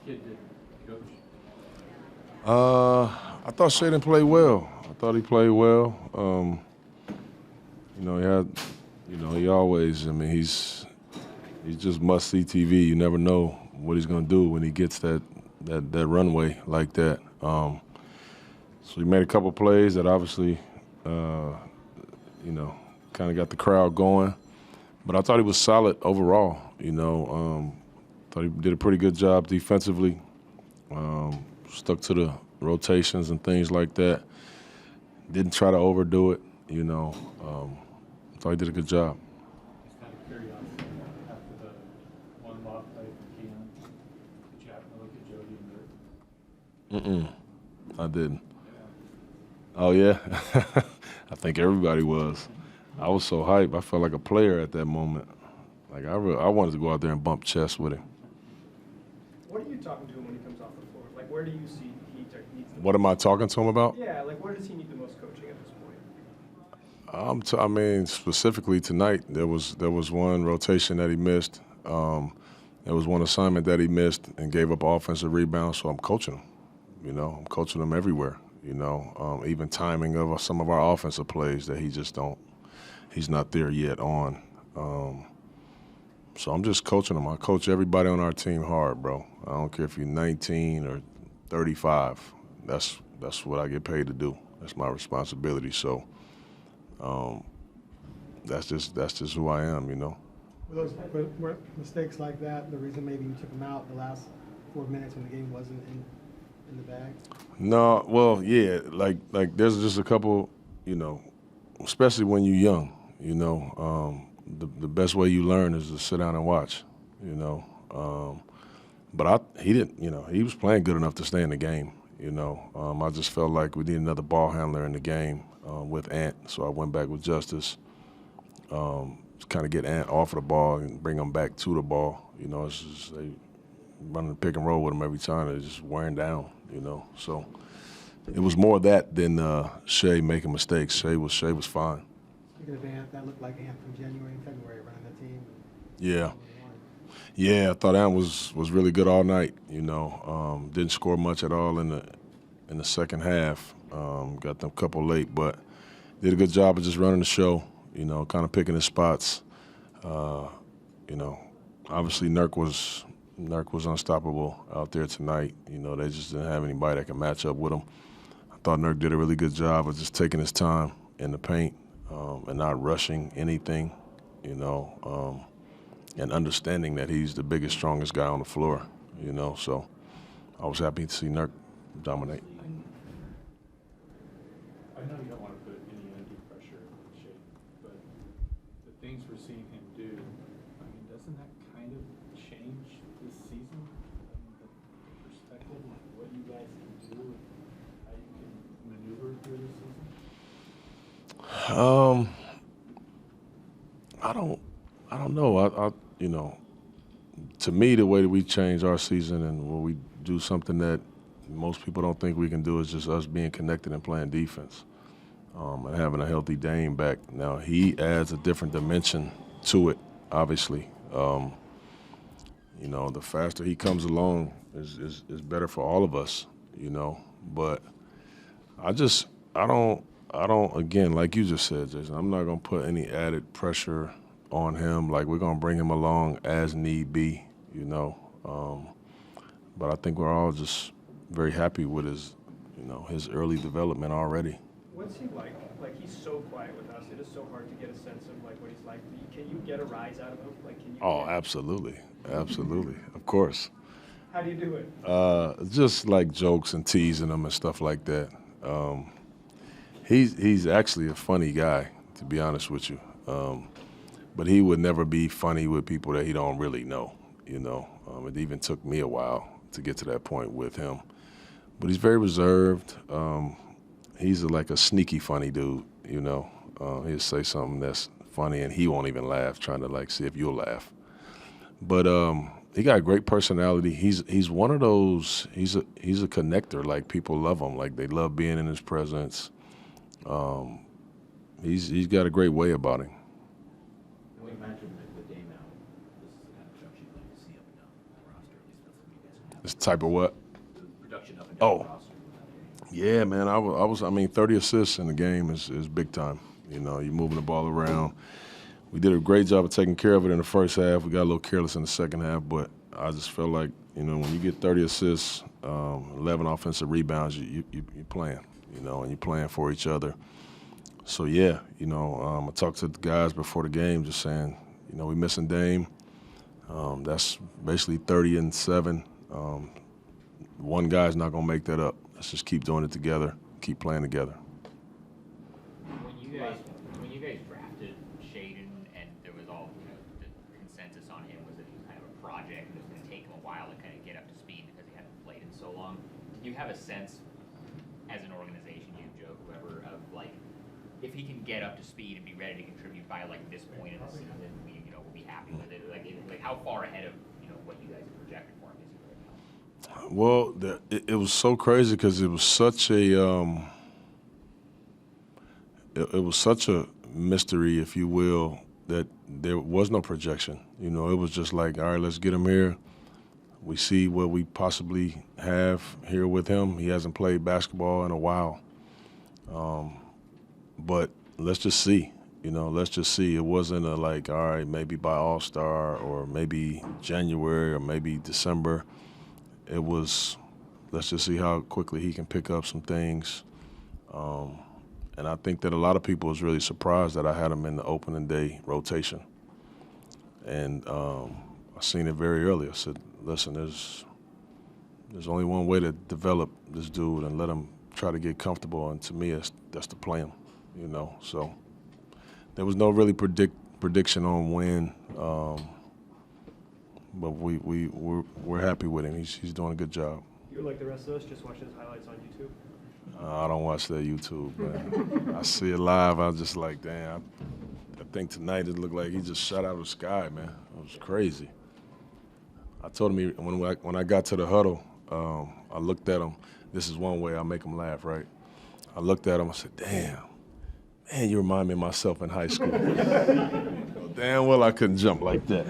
kid did, Coach? I thought Shaedon played well. I thought he played well. He had, he always. I mean, he's just must see TV. You never know what he's gonna do when he gets that runway like that. So he made a couple plays that obviously, kind of got the crowd going. But I thought he was solid overall. Thought he did a pretty good job defensively. Stuck to the rotations and things like that. Didn't try to overdo it. Thought he did a good job. Just kind of curiosity after the one lob play from Keon. Did you happen to look at Jody and Dirk? I didn't. Yeah. Oh yeah, I think everybody was. I was so hyped. I felt like a player at that moment. Like I wanted to go out there and bump chests with him. What are you talking to him when he comes off the floor? Like, where do you see he needs the What am I talking to him about? Yeah, like, where does he need the most coaching at this point? I mean, specifically tonight, there was one rotation that he missed. There was one assignment that he missed and gave up offensive rebounds. So I'm coaching him. I'm coaching him everywhere. Even timing of some of our offensive plays that he's not there yet on. So I'm just coaching him. I coach everybody on our team hard, bro. I don't care if you're 19 or 35. That's what I get paid to do. That's my responsibility. So that's just who I am, Were mistakes like that the reason maybe you took him out the last 4 minutes when the game wasn't in the bag? No, well, yeah, like there's just a couple, especially when you're young, the best way you learn is to sit down and watch, But he didn't, he was playing good enough to stay in the game, I just felt like we need another ball handler in the game with Ant, so I went back with Justice, kind of get Ant off of the ball and bring him back to the ball. It's just they running the pick and roll with him every time. They're just wearing down, So it was more that than Shea making mistakes. Shea was fine. Speaking of Ant, that looked like Ant from January and February running the team. Yeah. Yeah, I thought Ant was really good all night. Didn't score much at all in the second half. Got them a couple late, but did a good job of just running the show. Kind of picking his spots. Obviously Nurk was unstoppable out there tonight. They just didn't have anybody that could match up with him. I thought Nurk did a really good job of just taking his time in the paint and not rushing anything. And understanding that he's the biggest, strongest guy on the floor, So I was happy to see Nurk dominate. I know you don't want to put any undue pressure on Shaedon, but the things we're seeing him do, doesn't that kind of change this season? The perspective of what you guys can do and how you can maneuver through this season? I don't know. To me, the way that we change our season and when we do something that most people don't think we can do is just us being connected and playing defense and having a healthy Dame back. Now, he adds a different dimension to it, obviously. The faster he comes along is better for all of us, But I don't, again, like you just said, Jason, I'm not going to put any added pressure on him. Like, we're going to bring him along as need be, But I think we're all just very happy with his early development already. What's he like? Like, he's so quiet with us. It is so hard to get a sense of, like, what he's like. Can you get a rise out of him? Like, can you? Oh, absolutely. Absolutely. Of course. How do you do it? Just like jokes and teasing him and stuff like that. He's actually a funny guy, to be honest with you. But he would never be funny with people that he don't really know, It even took me a while to get to that point with him. But he's very reserved. He's like a sneaky funny dude, He'll say something that's funny and he won't even laugh, trying to see if you'll laugh. But he got a great personality. He's one of those. He's a connector. Like, people love him. Like, they love being in his presence. He's got a great way about him. We imagine that with Dame out, this is the kind of jump sheet like you see up and down the roster. At least that's what you guys This type of what? The production up and down Oh. the roster. Yeah, man. I mean, 30 assists in the game is big time. You know, you're moving the ball around. We did a great job of taking care of it in the first half. We got a little careless in the second half, but I just felt like, you know, when you get 30 assists, 11 offensive rebounds, you're playing, you know, and you're playing for each other. So, yeah, you know, I talked to the guys before the game just saying, you know, we're missing Dame. That's basically 30 and 7. One guy's not going to make that up. Let's just keep doing it together, keep playing together. When you guys drafted Shaedon, and there was all, you know, the consensus on him was that he was kind of a project and it was going to take him a while to kind of get up to speed because he hadn't played in so long. Did you have a sense, as an organization, you, Joe, whoever, of like, if he can get up to speed and be ready to contribute by like this point in the season, we'll be happy with it? Like how far ahead of, you know, what you guys have projected for him is he right now? Well, it was so crazy because it was such a it was such a mystery, if you will, that there was no projection. You know, it was just like, all right, let's get him here. We see what we possibly have here with him. He hasn't played basketball in a while, but let's just see. You know, let's just see. It wasn't a like, all right, maybe by All-Star or maybe January or maybe December. It was, let's just see how quickly he can pick up some things. And I think that a lot of people was really surprised that I had him in the opening day rotation. And I seen it very early. I said, listen, there's only one way to develop this dude and let him try to get comfortable. And to me, that's to play him, you know. So there was no really prediction on when. But we're happy with him. He's doing a good job. You're like the rest of us, just watching his highlights on YouTube. I don't watch that YouTube, man. I see it live. I was just like, damn. I think tonight it looked like he just shot out of the sky, man. It was crazy. I told him when I got to the huddle, I looked at him. This is one way I make him laugh, right? I looked at him. I said, damn, man, you remind me of myself in high school. Damn well I couldn't jump like that.